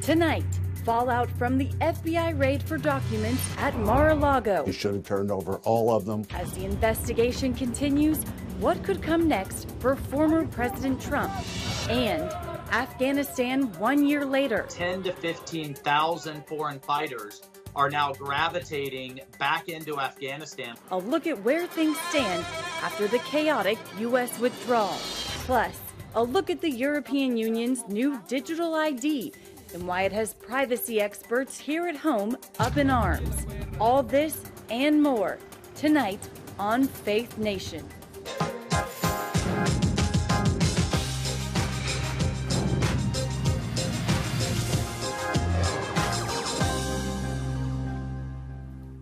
Tonight, fallout from the FBI raid for documents at Mar-a-Lago. You should have turned over all of them. As the investigation continues, what could come next for former President Trump? And Afghanistan 1 year later. 10 to 15,000 foreign fighters are now gravitating back into Afghanistan. A look at where things stand after the chaotic U.S. withdrawal. Plus, a look at the European Union's new digital ID and why it has privacy experts here at home up in arms. All this and more tonight on Faith Nation.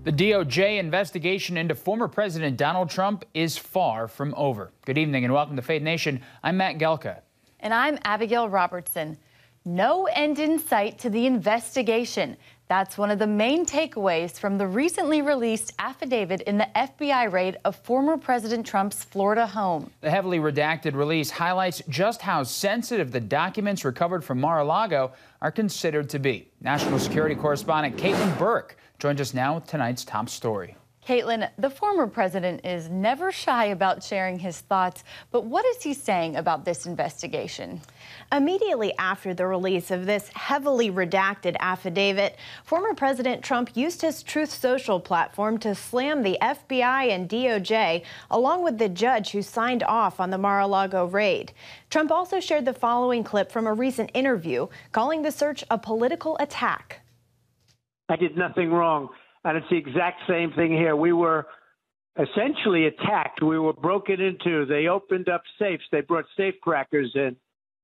The DOJ investigation into former President Donald Trump is far from over. Good evening and welcome to Faith Nation. I'm Matt Gelka. And I'm Abigail Robertson. No end in sight to the investigation. That's one of the main takeaways from the recently released affidavit in the FBI raid of former President Trump's Florida home. The heavily redacted release highlights just how sensitive the documents recovered from Mar-a-Lago are considered to be. National security correspondent Caitlin Burke joins us now with tonight's top story. Caitlin, the former president is never shy about sharing his thoughts, but what is he saying about this investigation? Immediately after the release of this heavily redacted affidavit, former President Trump used his Truth Social platform to slam the FBI and DOJ, along with the judge who signed off on the Mar-a-Lago raid. Trump also shared the following clip from a recent interview, calling the search a political attack. I did nothing wrong. And it's the exact same thing here. We were essentially attacked. We were broken into. They opened up safes. They brought safecrackers in.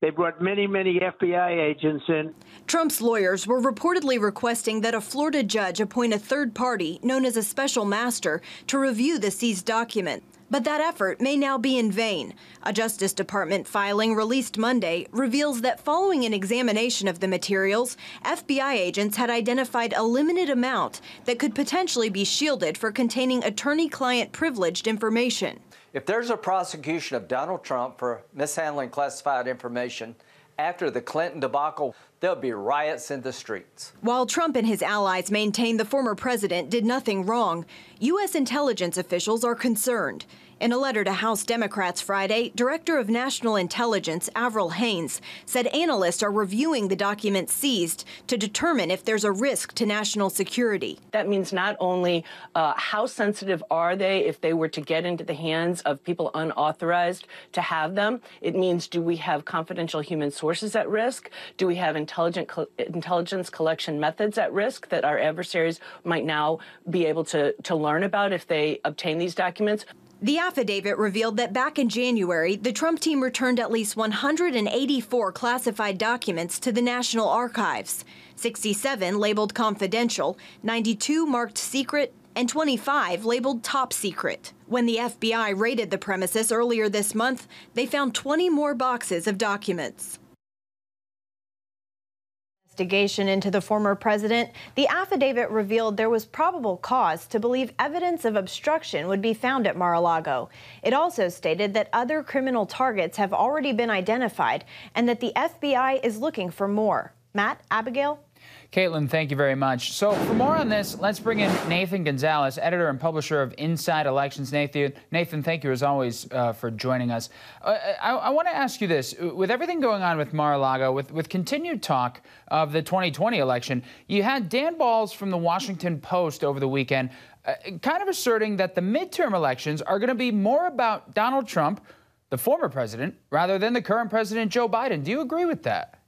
They brought many, many FBI agents in. Trump's lawyers were reportedly requesting that a Florida judge appoint a third party, known as a special master, to review the seized document. But that effort may now be in vain. A Justice Department filing released Monday reveals that following an examination of the materials, FBI agents had identified a limited amount that could potentially be shielded for containing attorney-client privileged information. If there's a prosecution of Donald Trump for mishandling classified information after the Clinton debacle, there'll be riots in the streets. While Trump and his allies maintain the former president did nothing wrong, U.S. intelligence officials are concerned. In a letter to House Democrats Friday, Director of National Intelligence Avril Haines said analysts are reviewing the documents seized to determine if there's a risk to national security. That means not only how sensitive are they if they were to get into the hands of people unauthorized to have them. It means, do we have confidential human sources at risk? Do we have intelligence collection methods at risk that our adversaries might now be able to learn about if they obtain these documents? The affidavit revealed that back in January, the Trump team returned at least 184 classified documents to the National Archives. 67 labeled confidential, 92 marked secret, and 25 labeled top secret. When the FBI raided the premises earlier this month, they found 20 more boxes of documents. Investigation into the former president, the affidavit revealed there was probable cause to believe evidence of obstruction would be found at Mar-a-Lago. It also stated that other criminal targets have already been identified and that the FBI is looking for more. Matt, Abigail? Caitlin, thank you very much. So for more on this, let's bring in Nathan Gonzales, editor and publisher of Inside Elections. Nathan, thank you as always for joining us. I want to ask you this. With everything going on with Mar-a-Lago, with continued talk of the 2020 election, you had Dan Balls from the Washington Post over the weekend kind of asserting that the midterm elections are going to be more about Donald Trump, the former president, rather than the current president, Joe Biden. Do you agree with that?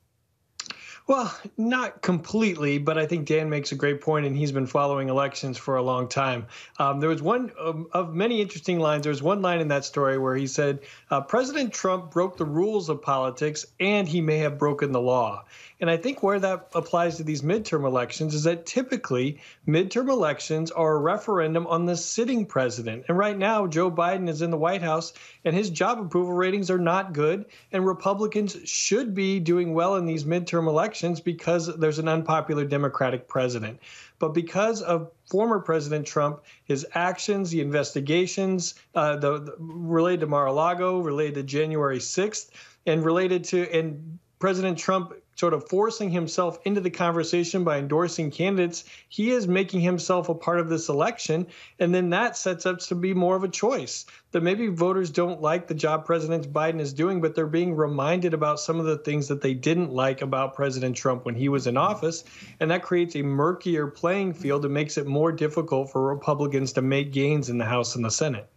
Well, not completely, but I think Dan makes a great point, and he's been following elections for a long time. There was one of many interesting lines. There was one line in that story where he said, President Trump broke the rules of politics, and he may have broken the law. And I think where that applies to these midterm elections is that typically midterm elections are a referendum on the sitting president. And right now, Joe Biden is in the White House, and his job approval ratings are not good. And Republicans should be doing well in these midterm elections because there's an unpopular Democratic president. But because of former President Trump, his actions, the investigations related to Mar-a-Lago, related to January 6th, and related to President Trump sort of forcing himself into the conversation by endorsing candidates, he is making himself a part of this election. And then that sets up to be more of a choice that maybe voters don't like the job President Biden is doing, but they're being reminded about some of the things that they didn't like about President Trump when he was in office. And that creates a murkier playing field and makes it more difficult for Republicans to make gains in the House and the Senate.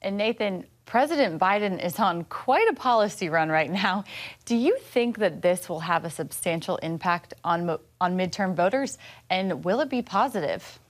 And Nathan, President Biden is on quite a policy run right now. Do you think that this will have a substantial impact on midterm voters, and will it be positive?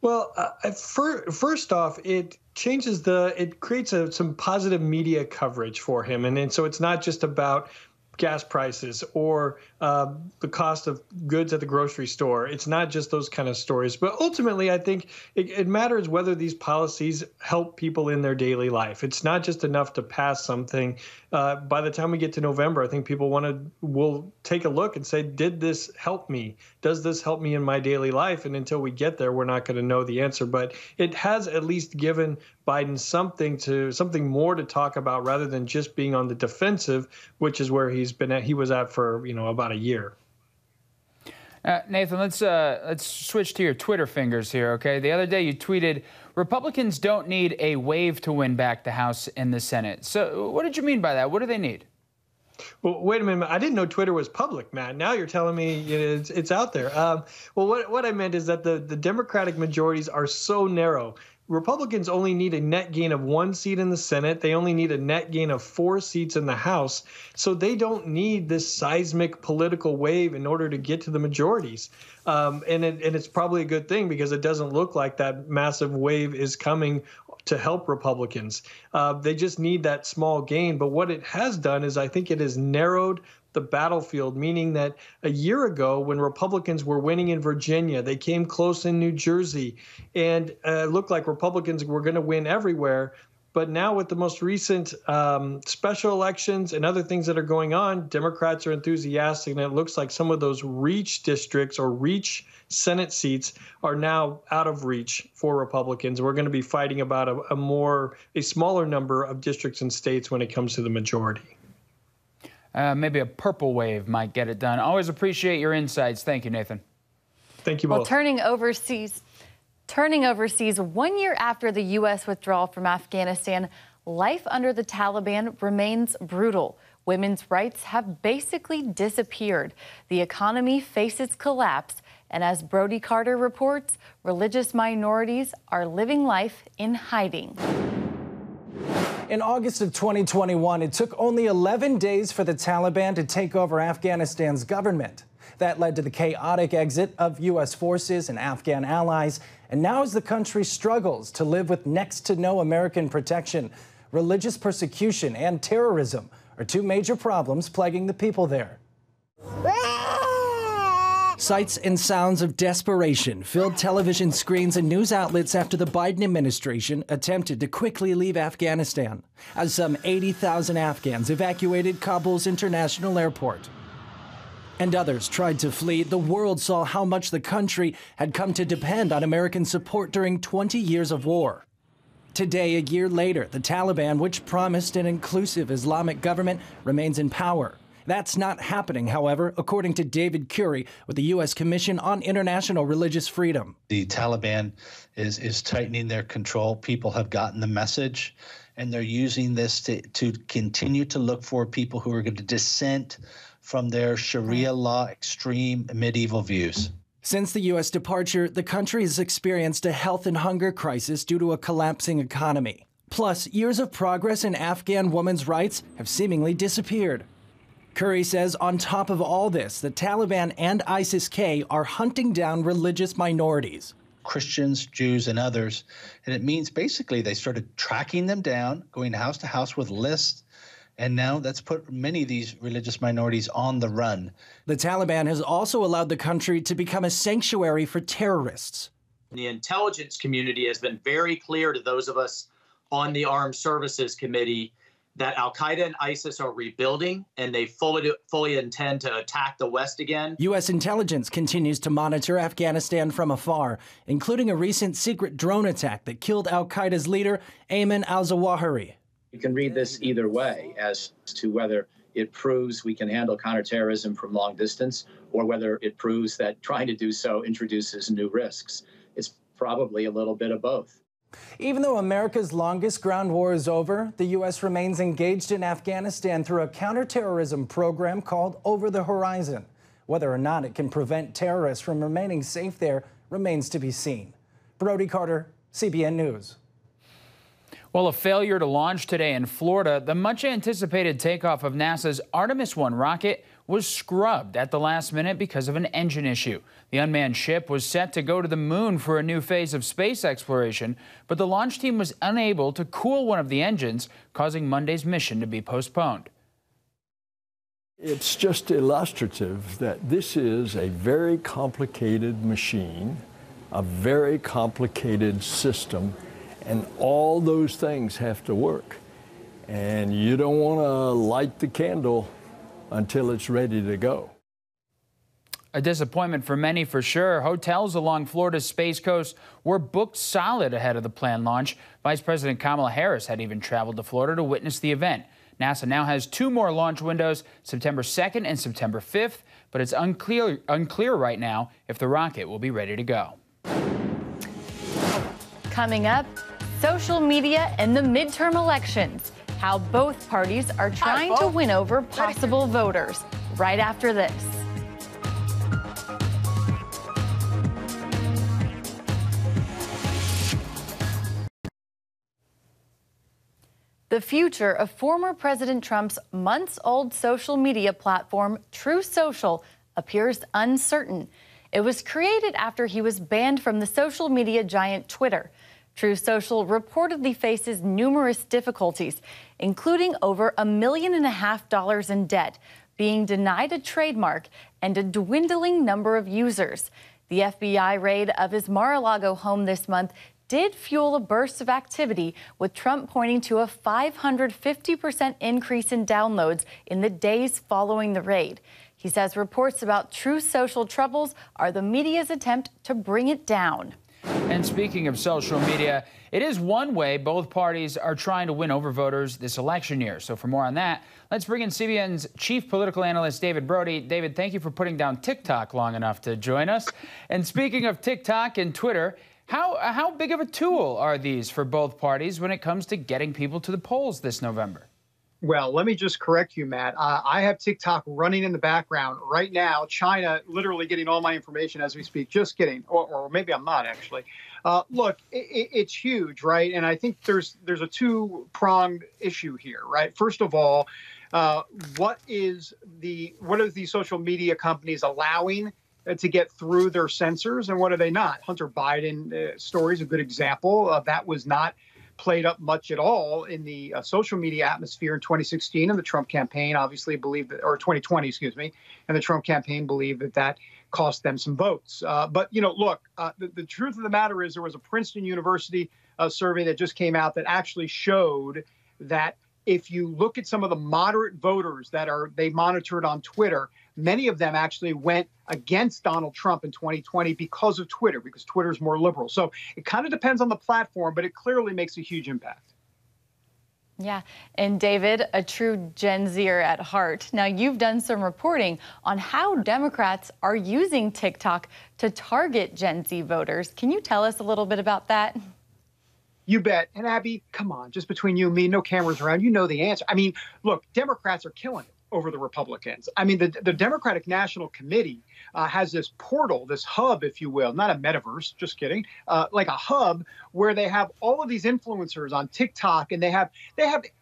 Well, first off, it creates some positive media coverage for him. And so it's not just about gas prices or the cost of goods at the grocery store. It's not just those kind of stories. But ultimately, I think it matters whether these policies help people in their daily life. It's not just enough to pass something. By the time we get to November, I think people will take a look and say, did this help me? Does this help me in my daily life? And until we get there, we're not going to know the answer. But it has at least given Biden something more to talk about rather than just being on the defensive, which is where he was at for about a year. Nathan, let's switch to your Twitter fingers here, okay? The other day you tweeted, Republicans don't need a wave to win back the House and the Senate. So what did you mean by that? What do they need? Well, wait a minute. I didn't know Twitter was public, Matt. Now you're telling me it's out there. Well, what I meant is that the Democratic majorities are so narrow. Republicans only need a net gain of 1 seat in the Senate. They only need a net gain of 4 seats in the House. So they don't need this seismic political wave in order to get to the majorities. And it's probably a good thing because it doesn't look like that massive wave is coming to help Republicans. They just need that small gain. But what it has done is I think it has narrowed the battlefield, meaning that a year ago when Republicans were winning in Virginia, they came close in New Jersey, and it looked like Republicans were going to win everywhere. But now with the most recent special elections and other things that are going on, Democrats are enthusiastic, and it looks like some of those reach districts or reach Senate seats are now out of reach for Republicans. We're going to be fighting about a smaller number of districts and states when it comes to the majority. Maybe a purple wave might get it done. Always appreciate your insights. Thank you, Nathan. Thank you both. Well, turning overseas 1 year after the U.S. withdrawal from Afghanistan, life under the Taliban remains brutal. Women's rights have basically disappeared. The economy faces collapse. And as Brody Carter reports, religious minorities are living life in hiding. In August of 2021, it took only 11 days for the Taliban to take over Afghanistan's government. That led to the chaotic exit of U.S. forces and Afghan allies. And now as the country struggles to live with next to no American protection, religious persecution and terrorism are 2 major problems plaguing the people there. Sights and sounds of desperation filled television screens and news outlets after the Biden administration attempted to quickly leave Afghanistan, as some 80,000 Afghans evacuated Kabul's international airport. And others tried to flee. The world saw how much the country had come to depend on American support during 20 years of war. Today, a year later, the Taliban, which promised an inclusive Islamic government, remains in power. That's not happening, however, according to David Curry with the U.S. Commission on International Religious Freedom. The Taliban is tightening their control. People have gotten the message, and they're using this to continue to look for people who are going to dissent from their Sharia law extreme medieval views. Since the U.S. departure, the country has experienced a health and hunger crisis due to a collapsing economy. Plus, years of progress in Afghan women's rights have seemingly disappeared. Curry says on top of all this, the Taliban and ISIS-K are hunting down religious minorities. Christians, Jews, and others. And it means basically they started tracking them down, going house to house with lists. And now that's put many of these religious minorities on the run. The Taliban has also allowed the country to become a sanctuary for terrorists. The intelligence community has been very clear to those of us on the Armed Services Committee that al-Qaeda and ISIS are rebuilding, and they fully intend to attack the West again. U.S. intelligence continues to monitor Afghanistan from afar, including a recent secret drone attack that killed al-Qaeda's leader, Ayman al-Zawahiri. You can read this either way as to whether it proves we can handle counterterrorism from long distance, or whether it proves that trying to do so introduces new risks. It's probably a little bit of both. Even though America's longest ground war is over, the U.S. remains engaged in Afghanistan through a counterterrorism program called Over the Horizon. Whether or not it can prevent terrorists from remaining safe there remains to be seen. Brody Carter, CBN News. Well, a failure to launch today in Florida, the much-anticipated takeoff of NASA's Artemis 1 rocket was scrubbed at the last minute because of an engine issue. The unmanned ship was set to go to the moon for a new phase of space exploration, but the launch team was unable to cool one of the engines, causing Monday's mission to be postponed. It's just illustrative that this is a very complicated machine, a very complicated system, and all those things have to work. And you don't want to light the candle until it's ready to go. A disappointment for many for sure. Hotels along Florida's Space Coast were booked solid ahead of the planned launch. Vice President Kamala Harris had even traveled to Florida to witness the event. NASA now has 2 more launch windows, September 2nd and September 5th, but it's unclear right now if the rocket will be ready to go. Coming up, social media and the midterm elections. How both parties are trying to win over possible voters. Right after this. The future of former President Trump's months-old social media platform, Truth Social, appears uncertain. It was created after he was banned from the social media giant Twitter. Truth Social reportedly faces numerous difficulties, including over $1.5 million in debt, being denied a trademark, and a dwindling number of users. The FBI raid of his Mar-a-Lago home this month did fuel a burst of activity, with Trump pointing to a 550% increase in downloads in the days following the raid. He says reports about Truth Social troubles are the media's attempt to bring it down. And speaking of social media, it is one way both parties are trying to win over voters this election year. So for more on that, let's bring in CBN's chief political analyst, David Brody. David, thank you for putting down TikTok long enough to join us. And speaking of TikTok and Twitter, how big of a tool are these for both parties when it comes to getting people to the polls this November? Well, let me just correct you, Matt. I have TikTok running in the background right now. China literally getting all my information as we speak. Just kidding. Or maybe I'm not, actually. Look, it's huge, right? And I think there's a two-pronged issue here, right? First of all, what are these social media companies allowing to get through their censors, and what are they not? Hunter Biden story is a good example. That was not played up much at all in the social media atmosphere in 2016, and the Trump campaign obviously believed that, or 2020, excuse me, and the Trump campaign believed that cost them some votes. But, look, the truth of the matter is there was a Princeton University survey that just came out that actually showed that if you look at some of the moderate voters that they monitored on Twitter, many of them actually went against Donald Trump in 2020 because of Twitter, because Twitter is more liberal. So it kind of depends on the platform, but it clearly makes a huge impact. Yeah. And David, a true Gen Zer at heart. Now, you've done some reporting on how Democrats are using TikTok to target Gen Z voters. Can you tell us a little bit about that? You bet. And Abby, come on, just between you and me, no cameras around. You know the answer. I mean, look, Democrats are killing it over the Republicans. I mean, the Democratic National Committee has this portal, this hub, if you will, not a metaverse, just kidding, like a hub where they have all of these influencers on TikTok, and they have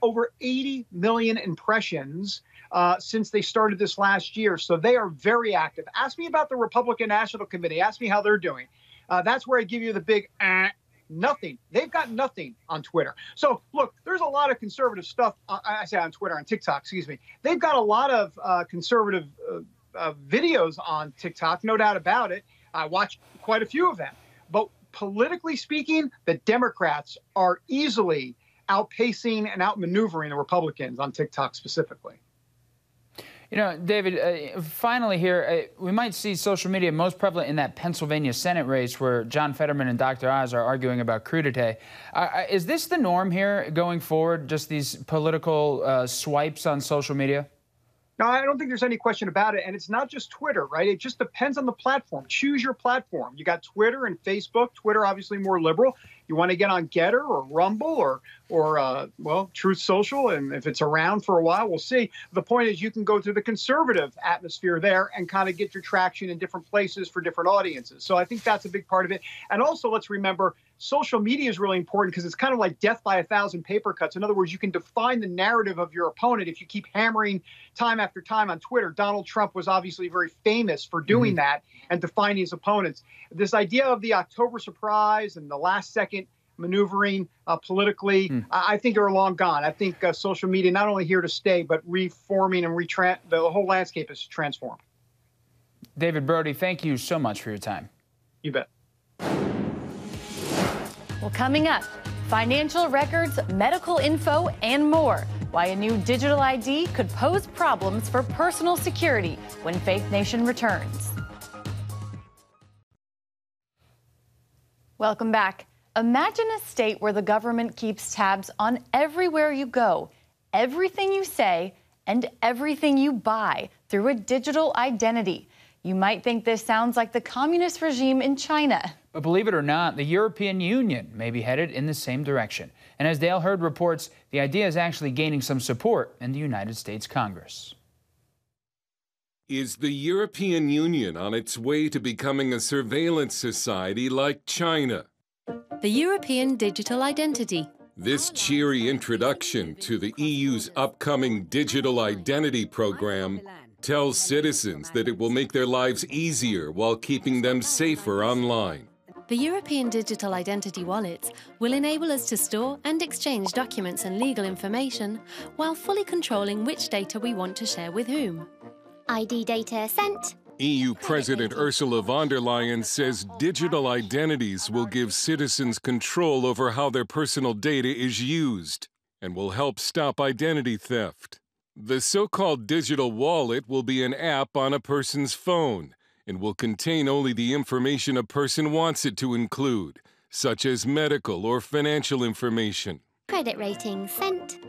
over 80 million impressions since they started this last year. So they are very active. Ask me about the Republican National Committee. Ask me how they're doing. That's where I give you the big nothing. They've got nothing on Twitter. So, look, there's a lot of conservative stuff. I say on Twitter, on TikTok, excuse me. They've got a lot of conservative videos on TikTok, no doubt about it. I watch quite a few of them. But politically speaking, the Democrats are easily outpacing and outmaneuvering the Republicans on TikTok specifically. David, finally here, we might see social media most prevalent in that Pennsylvania Senate race where John Fetterman and Dr. Oz are arguing about crudité. Is this the norm here going forward, just these political swipes on social media? No, I don't think there's any question about it. And it's not just Twitter, right? It just depends on the platform. Choose your platform. You got Twitter and Facebook. Twitter, obviously more liberal. You want to get on Getter or Rumble or well, Truth Social. And if it's around for a while, we'll see. The point is you can go through the conservative atmosphere there and kind of get your traction in different places for different audiences. So I think that's a big part of it. And also, let's remember, social media is really important because it's kind of like death by 1,000 paper cuts. In other words, you can define the narrative of your opponent if you keep hammering time after time on Twitter. Donald Trump was obviously very famous for doing that and defining his opponents. This idea of the October surprise and the last second maneuvering politically, I think are long gone. I think social media not only here to stay, but reforming and the whole landscape is transformed. David Brody, thank you so much for your time. You bet. Well, coming up, financial records, medical info, and more. Why a new digital ID could pose problems for personal security when Faith Nation returns. Welcome back. Imagine a state where the government keeps tabs on everywhere you go, everything you say, and everything you buy through a digital identity. You might think this sounds like the communist regime in China. But believe it or not, the European Union may be headed in the same direction. And as Dale Hurd reports, the idea is actually gaining some support in the United States Congress. Is the European Union on its way to becoming a surveillance society like China? The European Digital Identity. This cheery introduction to the EU's upcoming digital identity program tells citizens that it will make their lives easier while keeping them safer online. The European Digital Identity Wallets will enable us to store and exchange documents and legal information while fully controlling which data we want to share with whom. ID data sent. EU President Ursula von der Leyen says digital identities will give citizens control over how their personal data is used and will help stop identity theft. The so-called digital wallet will be an app on a person's phone and will contain only the information a person wants it to include, such as medical or financial information. Credit rating sent.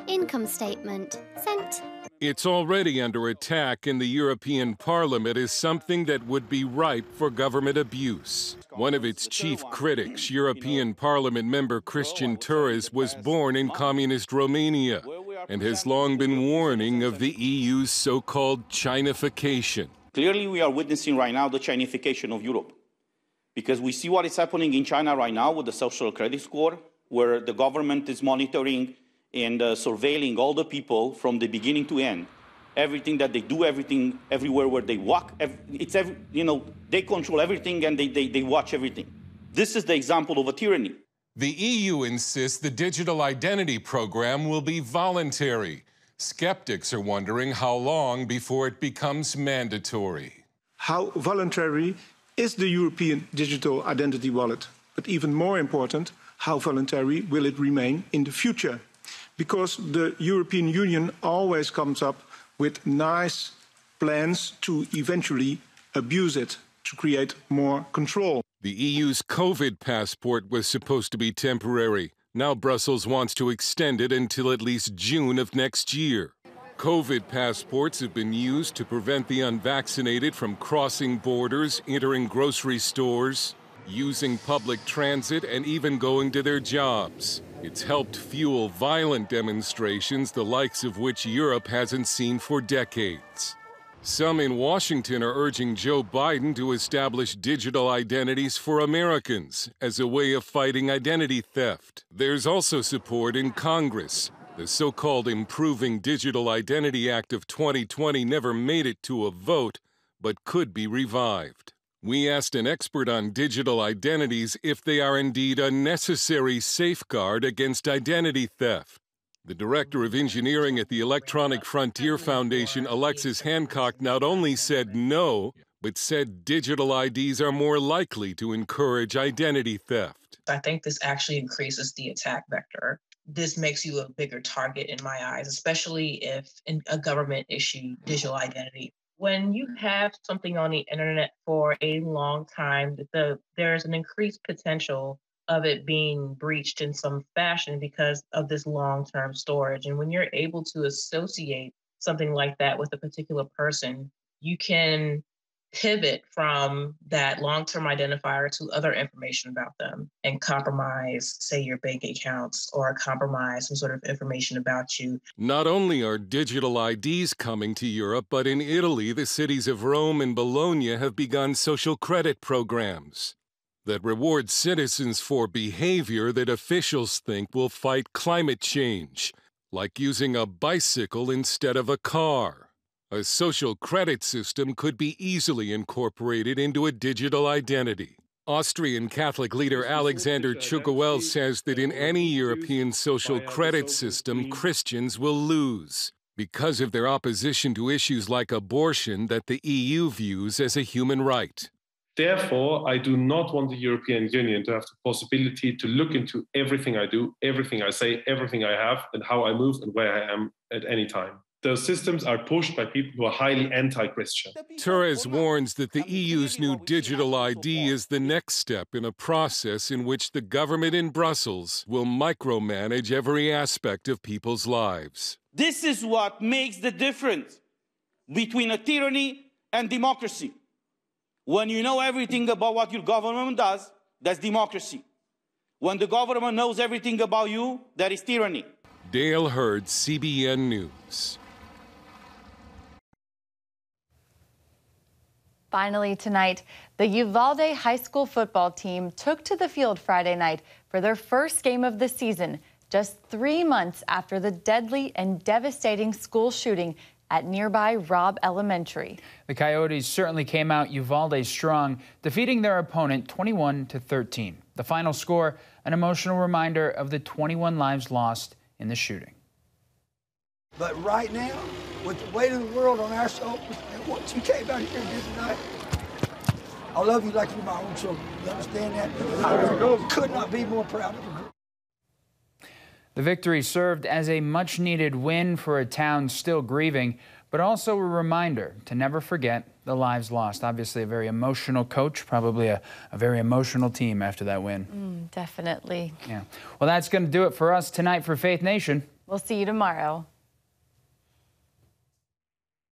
Income statement sent. It's already under attack in the European Parliament as something that would be ripe for government abuse. One of its chief critics, European Parliament member Christian Turres, was born in communist Romania and has long been warning of the EU's so-called Chinification. Clearly, we are witnessing right now the Chinification of Europe, because we see what is happening in China right now with the social credit score, where the government is monitoring and surveilling all the people from the beginning to end. Everything that they do, everything, everywhere where they walk, they control everything and they watch everything. This is the example of a tyranny. The EU insists the digital identity program will be voluntary. Skeptics are wondering how long before it becomes mandatory. How voluntary is the European Digital Identity Wallet? But even more important, how voluntary will it remain in the future? Because the European Union always comes up with nice plans to eventually abuse it, to create more control. The EU's COVID passport was supposed to be temporary. Now Brussels wants to extend it until at least June of next year. COVID passports have been used to prevent the unvaccinated from crossing borders, entering grocery stores, using public transit, and even going to their jobs. It's helped fuel violent demonstrations, the likes of which Europe hasn't seen for decades. Some in Washington are urging Joe Biden to establish digital identities for Americans as a way of fighting identity theft. There's also support in Congress. The so-called Improving Digital Identity Act of 2020 never made it to a vote, but could be revived. We asked an expert on digital identities if they are indeed a necessary safeguard against identity theft. The Director of Engineering at the Electronic Frontier Foundation, Alexis Hancock, not only said no, but said digital IDs are more likely to encourage identity theft. I think this actually increases the attack vector. This makes you a bigger target in my eyes, especially if a government issued digital identity. When you have something on the internet for a long time, there's an increased potential of it being breached in some fashion because of this long-term storage. And when you're able to associate something like that with a particular person, you can pivot from that long-term identifier to other information about them and compromise, say, your bank accounts or compromise some sort of information about you. Not only are digital IDs coming to Europe, but in Italy, the cities of Rome and Bologna have begun social credit programs that reward citizens for behavior that officials think will fight climate change, like using a bicycle instead of a car. A social credit system could be easily incorporated into a digital identity. Austrian Catholic leader Alexander Chukwuel says that in any European social credit system, Christians will lose because of their opposition to issues like abortion that the EU views as a human right. Therefore, I do not want the European Union to have the possibility to look into everything I do, everything I say, everything I have, and how I move and where I am at any time. Those systems are pushed by people who are highly anti-Christian. Torres warns that the EU's new digital ID is the next step in a process in which the government in Brussels will micromanage every aspect of people's lives. This is what makes the difference between a tyranny and democracy. When you know everything about what your government does, that's democracy. When the government knows everything about you, that is tyranny. Dale Hurd, CBN News. Finally tonight, the Uvalde High School football team took to the field Friday night for their first game of the season, just 3 months after the deadly and devastating school shooting at nearby Robb Elementary. The Coyotes certainly came out Uvalde strong, defeating their opponent 21-13. The final score, an emotional reminder of the 21 lives lost in the shooting. But right now, with the weight of the world on our shoulders and what you came out here and did tonight, I love you like you're my own children. You understand that? I could not be more proud of you. The victory served as a much-needed win for a town still grieving, but also a reminder to never forget the lives lost. Obviously, a very emotional coach, probably a very emotional team after that win. Definitely. Yeah. Well, that's going to do it for us tonight for Faith Nation. We'll see you tomorrow.